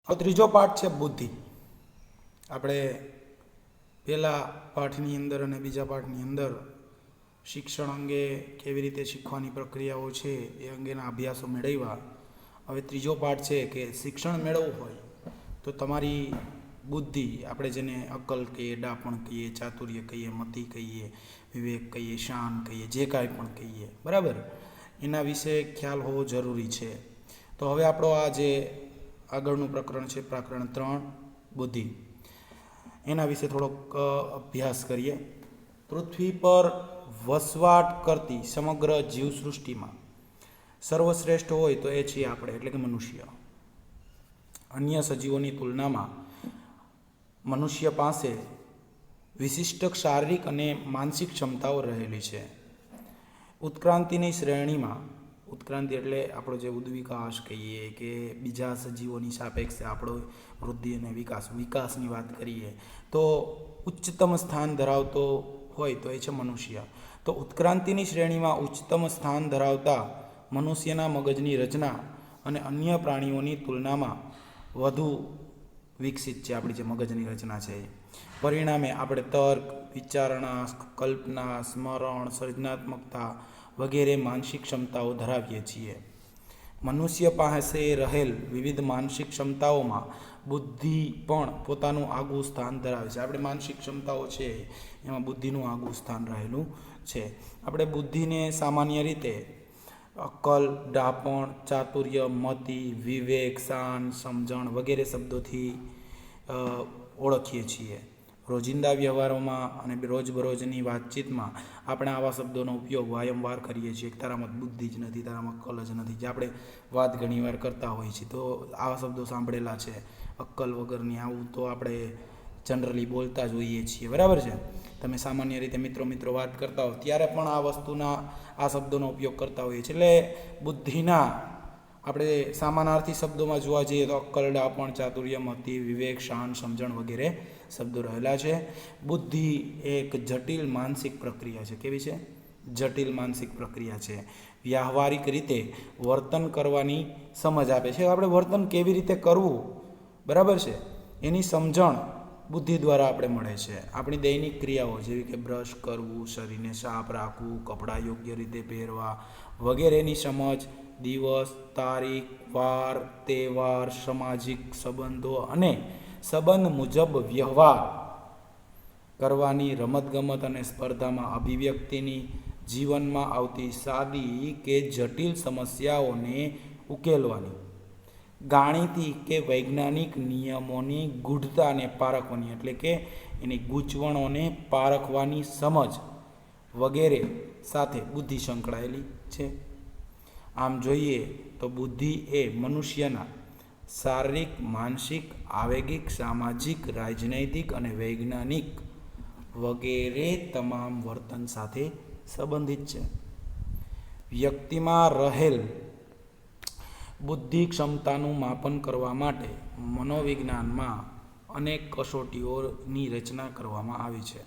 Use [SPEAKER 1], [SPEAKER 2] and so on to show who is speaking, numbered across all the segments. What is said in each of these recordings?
[SPEAKER 1] હવે ત્રીજો પાઠ છે બુદ્ધિ. આપણે પહેલા પાઠની અંદર અને બીજા પાઠની અંદર શિક્ષણ અંગે કેવી રીતે શીખવાની પ્રક્રિયાઓ છે એ અંગેના અભ્યાસો મેળવ્યા. હવે ત્રીજો પાઠ છે કે શિક્ષણ મેળવવું હોય તો તમારી બુદ્ધિ, આપણે જેને અક્કલ કહીએ, ડાપણ કહીએ, ચાતુર્ય કહીએ, મતિ કહીએ, વિવેક કહીએ, શાન કહીએ, જે કાંઈ પણ કહીએ, બરાબર, એના વિશે ખ્યાલ હોવો જરૂરી છે. તો હવે આપણો આ જે આગળનું પ્રકરણ છે, પ્રકરણ 3 બુદ્ધિ, એના વિશે થોડોક અભ્યાસ કરીએ. પૃથ્વી પર વસવાટ કરતી સમગ્ર જીવસૃષ્ટિમાં સર્વશ્રેષ્ઠ હોય તો એ છીએ આપણે, એટલે કે મનુષ્ય. અન્ય સજીવોની તુલનામાં મનુષ્ય પાસે વિશિષ્ટ શારીરિક અને માનસિક ક્ષમતાઓ રહેલી છે. ઉત્ક્રાંતિની શ્રેણીમાં, ઉત્ક્રાંતિ એટલે આપણો જે ઉદ્વિકાસ કહીએ કે બીજા સજીવોની સાપેક્ષે આપણો વૃદ્ધિ અને વિકાસની વાત કરીએ તો ઉચ્ચતમ સ્થાન ધરાવતો હોય તો એ છે મનુષ્ય. તો ઉત્ક્રાંતિની શ્રેણીમાં ઉચ્ચતમ સ્થાન ધરાવતા મનુષ્યના મગજની રચના અને અન્ય પ્રાણીઓની તુલનામાં વધુ વિકસિત છે. આપણી જે મગજની રચના છે એ પરિણામે આપણે તર્ક, વિચારણા, કલ્પના, સ્મરણ, સર્જનાત્મકતા વગેરે માનસિક ક્ષમતાઓ ધરાવીએ છીએ. મનુષ્ય પાસે રહેલ વિવિધ માનસિક ક્ષમતાઓમાં બુદ્ધિ પણ પોતાનું આગવું સ્થાન ધરાવે છે. આપણે માનસિક ક્ષમતાઓ છે એમાં બુદ્ધિનું આગવું સ્થાન રહેલું છે. આપણે બુદ્ધિને સામાન્ય રીતે અક્કલ, ડાપણ, ચાતુર્ય, મતિ, વિવેક, શાન, સમજણ વગેરે શબ્દોથી ઓળખીએ છીએ. રોજિંદા વ્યવહારોમાં અને રોજબરોજની વાતચીતમાં આપણે આવા શબ્દોનો ઉપયોગ વારંવાર કરીએ છીએ. તારામાં બુદ્ધિ જ નથી, તારામાં અક્કલ જ નથી, જે આપણે વાત ઘણીવાર કરતા હોઈએ છીએ. તો આવા શબ્દો સાંભળેલા છે, અક્કલ વગરની, આવું તો આપણે જનરલી બોલતા જ હોઈએ છીએ, બરાબર છે. તમે સામાન્ય રીતે મિત્રો વાત કરતા હો ત્યારે પણ આ વસ્તુના, આ શબ્દોનો ઉપયોગ કરતા હોઈએ છીએ. એટલે બુદ્ધિના આપણે સામાનાર્થી શબ્દોમાં જોવા જઈએ તો અક્કલ, ડાપણ, ચાતુર્ય, મતિ, વિવેક, શાન, સમજણ વગેરે શબ્દો રહેલા છે. બુદ્ધિ એક જટિલ માનસિક પ્રક્રિયા છે. કેવી છે? જટિલ માનસિક પ્રક્રિયા છે. વ્યવહારિક રીતે વર્તન કરવાની સમજ આપે છે. આપણે વર્તન કેવી રીતે કરવું, બરાબર છે, એની સમજણ બુદ્ધિ દ્વારા આપણે મળે છે. આપણી દૈનિક ક્રિયાઓ જેવી કે બ્રશ કરવું, શરીરને સાફ રાખવું, કપડાં યોગ્ય રીતે પહેરવા વગેરેની સમજ દિવસ, તારીખ, વાર, તહેવાર, સામાજિક સંબંધો અને સંબંધ મુજબ વ્યવહાર કરવાની, રમતગમત અને સ્પર્ધામાં અભિવ્યક્તિની, જીવનમાં આવતી સાદી કે જટિલ સમસ્યાઓને ઉકેલવાની, ગાણિતિક કે વૈજ્ઞાનિક નિયમોની ગૂઢતાને પારખવાની, એટલે કે એની ગૂંચવણોને પારખવાની સમજ વગેરે સાથે બુદ્ધિ સંકળાયેલી છે. આમ જોઈએ તો બુદ્ધિ એ મનુષ્યના શારીરિક, માનસિક, આવેગિક, સામાજિક, રાજનૈતિક અને વૈજ્ઞાનિક વગેરે તમામ વર્તન સાથે સંબંધિત છે. વ્યક્તિમાં રહેલ બુદ્ધિ ક્ષમતાનું માપન કરવા માટે મનોવિજ્ઞાનમાં અનેક કસોટીઓની રચના કરવામાં આવી છે,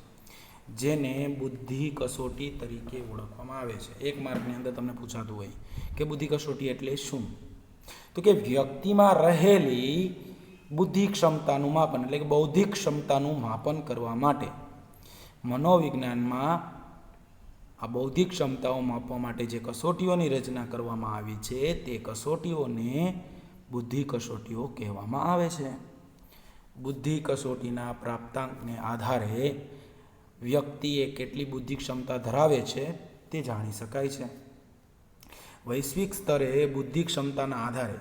[SPEAKER 1] જેને બુદ્ધિ કસોટી તરીકે ઓળખવામાં આવે છે. એક માર્કની અંદર તમને પૂછાતું હોય કે બુદ્ધિ કસોટી એટલે શું? તો કે વ્યક્તિમાં રહેલી બુદ્ધિ ક્ષમતાનું માપન, એટલે કે બૌદ્ધિક ક્ષમતાનું માપન કરવા માટે મનોવિજ્ઞાનમાં આ બૌદ્ધિક ક્ષમતાઓ માપવા માટે જે કસોટીઓની રચના કરવામાં આવી છે તે કસોટીઓને બુદ્ધિ કસોટીઓ કહેવામાં આવે છે. બુદ્ધિ કસોટીના પ્રાપ્તાંકને આધારે વ્યક્તિએ કેટલી બુદ્ધિ ક્ષમતા ધરાવે છે તે જાણી શકાય છે. વૈશ્વિક સ્તરે બુદ્ધિ ક્ષમતાના આધારે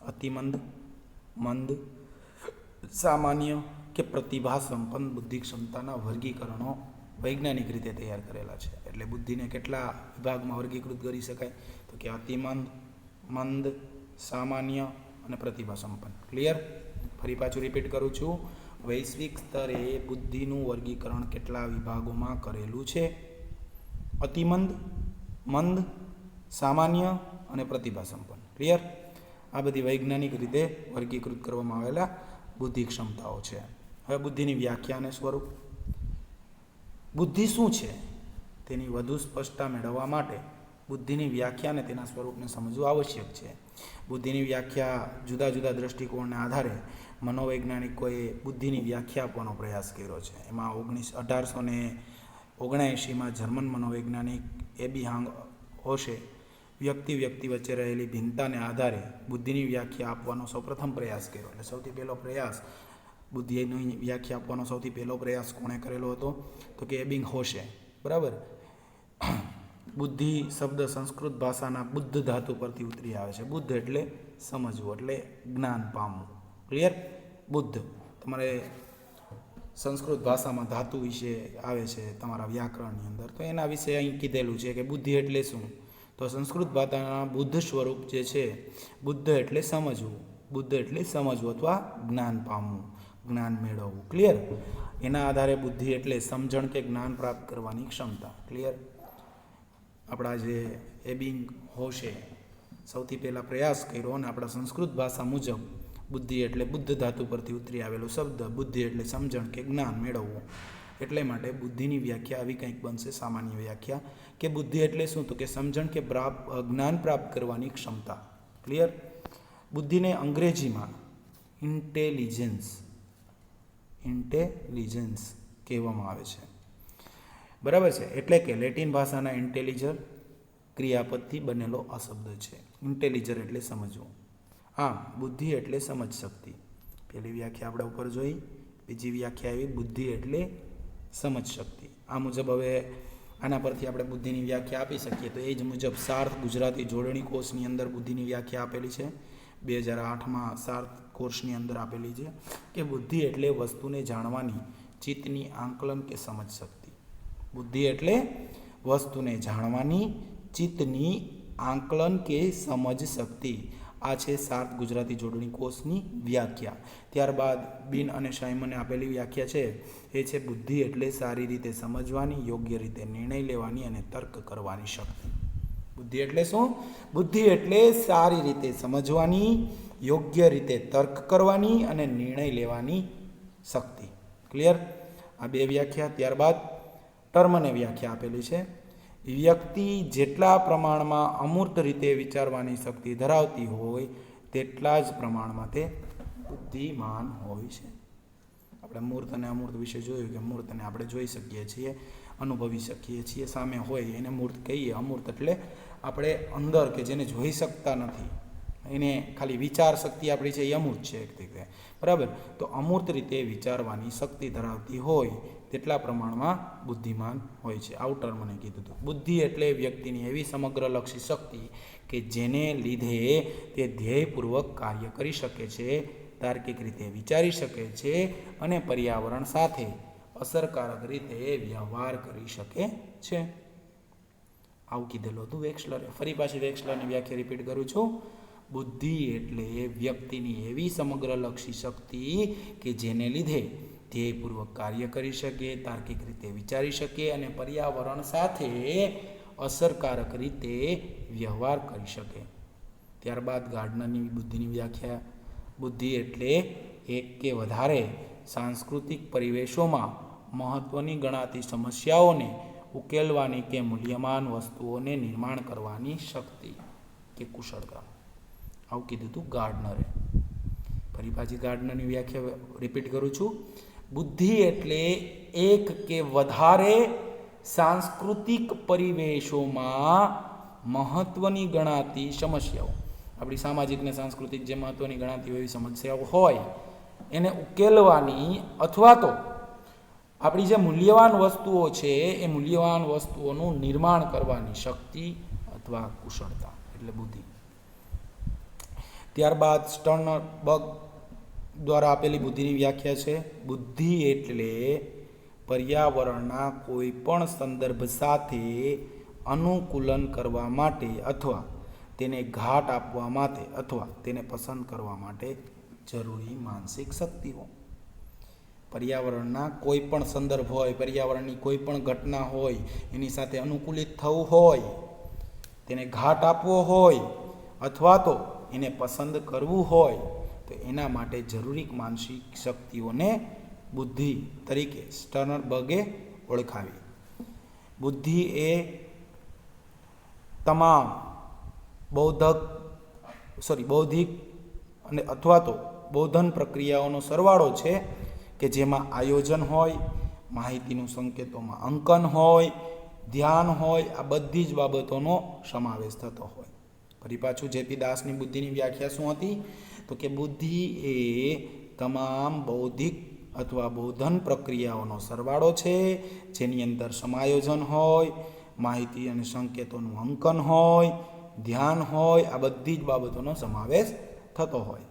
[SPEAKER 1] અતિમંદ, મંદ, સામાન્ય કે પ્રતિભા સંપન્ન બુદ્ધિ ક્ષમતાના વર્ગીકરણો વૈજ્ઞાનિક રીતે તૈયાર કરેલા છે. એટલે બુદ્ધિને કેટલા વિભાગમાં વર્ગીકૃત કરી શકાય? તો કે અતિમંદ, મંદ, સામાન્ય અને પ્રતિભા સંપન્ન. ક્લિયર? ફરી પાછું રિપીટ કરું છું. વૈશ્વિક સ્તરે બુદ્ધિનું વર્ગીકરણ કેટલા વિભાગોમાં કરેલું છે? અતિમંદ, મંદ, સામાન્ય અને પ્રતિભા સંપન્ન. ક્લિયર? આ બધી વૈજ્ઞાનિક રીતે વર્ગીકૃત કરવામાં આવેલા બુદ્ધિ ક્ષમતાઓ છે. હવે બુદ્ધિની વ્યાખ્યા અને સ્વરૂપ. બુદ્ધિ શું છે તેની વધુ સ્પષ્ટતા મેળવવા માટે બુદ્ધિની વ્યાખ્યા અને તેના સ્વરૂપને સમજવું આવશ્યક છે. બુદ્ધિની વ્યાખ્યા જુદા જુદા દ્રષ્ટિકોણના આધારે મનોવૈજ્ઞાનિકોએ બુદ્ધિની વ્યાખ્યા આપવાનો પ્રયાસ કર્યો છે. એમાં 1879માં જર્મન મનોવૈજ્ઞાનિક એબિહાંગ હોશે વ્યક્તિ વચ્ચે રહેલી ભિન્નતાને આધારે બુદ્ધિની વ્યાખ્યા આપવાનો સૌપ્રથમ પ્રયાસ કર્યો. એટલે સૌથી પહેલો પ્રયાસ બુદ્ધિની વ્યાખ્યા આપવાનો સૌથી પહેલો પ્રયાસ કોણે કરેલો હતો? તો કે એબિંગ હોશે. બરાબર. બુદ્ધિ શબ્દ સંસ્કૃત ભાષાના બુદ્ધ ધાતુ પરથી ઉતરી આવે છે. બુદ્ધ એટલે સમજવું, એટલે જ્ઞાન પામવું. ક્લિયર? બુદ્ધ તમારે સંસ્કૃત ભાષામાં ધાતુ વિશે આવે છે તમારા વ્યાકરણની અંદર, તો એના વિશે અહીં કીધેલું છે કે બુદ્ધિ એટલે શું? તો સંસ્કૃત ભાષાના બુદ્ધ સ્વરૂપ જે છે, બુદ્ધ એટલે સમજવું, બુદ્ધ એટલે સમજવું અથવા જ્ઞાન પામવું, જ્ઞાન મેળવવું. ક્લિયર? એના આધારે બુદ્ધિ એટલે સમજણ કે જ્ઞાન પ્રાપ્ત કરવાની ક્ષમતા. ક્લિયર? આપણા જે એબિંગ હોશે સૌથી પહેલાં પ્રયાસ કર્યો અને આપણા સંસ્કૃત ભાષા મુજબ બુદ્ધિ એટલે બુદ્ધ ધાતુ પરથી ઉતરી આવેલો શબ્દ, બુદ્ધિ એટલે સમજણ કે જ્ઞાન મેળવવું. એટલે માટે બુદ્ધિની વ્યાખ્યા આવી કંઈક બનશે, સામાન્ય વ્યાખ્યા કે બુદ્ધિ એટલે શું? તો કે સમજણ કે જ્ઞાન પ્રાપ્ત કરવાની ક્ષમતા. ક્લિયર? બુદ્ધિને અંગ્રેજીમાં ઇન્ટેલિજન્સ કહેવામાં આવે છે. બરાબર છે. એટલે કે લેટિન ભાષાના ઇન્ટેલિજર ક્રિયાપદથી બનેલો આ શબ્દ છે. ઇન્ટેલિજર એટલે સમજવું. આમ બુદ્ધિ એટલે સમજ શક્તિ. પહેલી વ્યાખ્યા આપણે ઉપર જોઈ. બીજી વ્યાખ્યા આવી બુદ્ધિ એટલે સમજ શક્તિ. આ મુજબ હવે આના પરથી આપણે બુદ્ધિની વ્યાખ્યા આપી શકીએ. તો એ જ મુજબ સાર્થ ગુજરાતી જોડણી કોર્સની અંદર બુદ્ધિની વ્યાખ્યા આપેલી છે. 2008માં સાર્થ કોર્સની અંદર આપેલી છે કે બુદ્ધિ એટલે વસ્તુને જાણવાની ચિત્તની આંકલન કે સમજ શક્તિ. બુદ્ધિ એટલે વસ્તુને જાણવાની ચિત્તની આંકલન કે સમજ શક્તિ. આ છે સાર્થ ગુજરાતી જોડણી કોર્સની વ્યાખ્યા. ત્યારબાદ બિન અને સાયમને આપેલી વ્યાખ્યા છે એ છે બુદ્ધિ એટલે સારી રીતે સમજવાની, યોગ્ય રીતે નિર્ણય લેવાની અને તર્ક કરવાની શક્તિ. બુદ્ધિ એટલે શું? બુદ્ધિ એટલે સારી રીતે સમજવાની, યોગ્ય રીતે તર્ક કરવાની અને નિર્ણય લેવાની શક્તિ. ક્લિયર? આ બે વ્યાખ્યા. ત્યારબાદ ટર્મને વ્યાખ્યા આપેલી છે. વ્યક્તિ જેટલા પ્રમાણમાં અમૂર્ત રીતે વિચારવાની શક્તિ ધરાવતી હોય તેટલા જ પ્રમાણમાં તે બુદ્ધિમાન હોય છે. આપણે મૂર્ત અને અમૂર્ત વિશે જોયું કે મૂર્તને આપણે જોઈ શકીએ છીએ, અનુભવી શકીએ છીએ, સામે હોય એને મૂર્ત કહીએ. અમૂર્ત એટલે આપણે અંદર કે જેને જોઈ શકતા નથી, એને ખાલી વિચાર શક્તિ આપણી છે એ અમૂર્ત છે એક રીતે. બરાબર? તો અમૂર્ત રીતે વિચારવાની શક્તિ ધરાવતી હોય તેટલા પ્રમાણમાં બુદ્ધિમાન હોય છે. આવું ટર્મને કીધું હતું. બુદ્ધિ એટલે વ્યક્તિની એવી સમગ્રલક્ષી શક્તિ કે જેને લીધે તે ધ્યેયપૂર્વક કાર્ય કરી શકે છે, તાર્કિક રીતે વિચારી શકે છે અને પર્યાવરણ સાથે અસરકારક રીતે વ્યવહાર કરી શકે છે. આવું કીધેલું હતું વેક્સલરે. ફરી પાછી વેક્સલરની વ્યાખ્યા રિપીટ કરું છું. બુદ્ધિ એટલે વ્યક્તિની એવી સમગ્રલક્ષી શક્તિ કે જેને લીધે ધ્યેયપૂર્વક કાર્ય કરી શકે, તાર્કિક રીતે વિચારી શકે અને પર્યાવરણ સાથે અસરકારક રીતે વ્યવહાર કરી શકે. ત્યારબાદ ગાર્ડનરની બુદ્ધિની વ્યાખ્યા. બુદ્ધિ એટલે એક કે વધારે સાંસ્કૃતિક પરિવેશોમાં મહત્ત્વની ગણાતી સમસ્યાઓને ઉકેલવાની કે મૂલ્યમાન વસ્તુઓને નિર્માણ કરવાની શક્તિ કે કુશળતા. આવું કીધું હતું ગાર્ડનરે. ફરી પાછી ગાર્ડનરની વ્યાખ્યા રિપીટ કરું છું. બુદ્ધિ એટલે એક કે વધારે સાંસ્કૃતિક પરિવેશોમાં મહત્ત્વની ગણાતી સમસ્યાઓ, આપણી સામાજિક ને સાંસ્કૃતિક જે મહત્ત્વની ગણાતી એવી સમસ્યાઓ હોય એને ઉકેલવાની અથવા તો આપણી જે મૂલ્યવાન વસ્તુઓ છે એ મૂલ્યવાન વસ્તુઓનું નિર્માણ કરવાની શક્તિ અથવા કુશળતા એટલે બુદ્ધિ. ત્યારબાદ સ્ટર્નબર્ગ દ્વારા આપેલી બુદ્ધિની વ્યાખ્યા છે. બુદ્ધિ એટલે પર્યાવરણના કોઈ પણ સંદર્ભ સાથે અનુકૂલન કરવા માટે અથવા તેને ઘાટ આપવા માટે અથવા તેને પસંદ કરવા માટે જરૂરી માનસિક શક્તિઓ. પર્યાવરણના કોઈ પણ સંદર્ભ હોય, પર્યાવરણની કોઈ પણ ઘટના હોય, એની સાથે અનુકૂલિત થવું હોય, તેને ઘાટ આપવો હોય અથવા તો એને પસંદ કરવું હોય તો એના માટે જરૂરી માનસિક શક્તિઓને બુદ્ધિ તરીકે સ્ટર્નબર્ગે ઓળખાવી. બુદ્ધિ એ તમામ બૌદ્ધિક અને અથવા તો બોધન પ્રક્રિયાઓનો સરવાળો છે કે જેમાં આયોજન હોય, માહિતીનું સંકેતોમાં અંકન હોય, ધ્યાન હોય, આ બધી જ બાબતોનો સમાવેશ થતો હોય. ફરી પાછું જેપી દાસની બુદ્ધિની વ્યાખ્યા શું હતી? તો કે બુદ્ધિ એ તમામ બૌદ્ધિક અથવા બોધન પ્રક્રિયાઓનો સરવાળો છે જેની અંદર સમાયોજન હોય, માહિતી અને સંકેતોનું અંકન હોય, ધ્યાન હોય, આ બધી જ બાબતોનો સમાવેશ થતો હોય.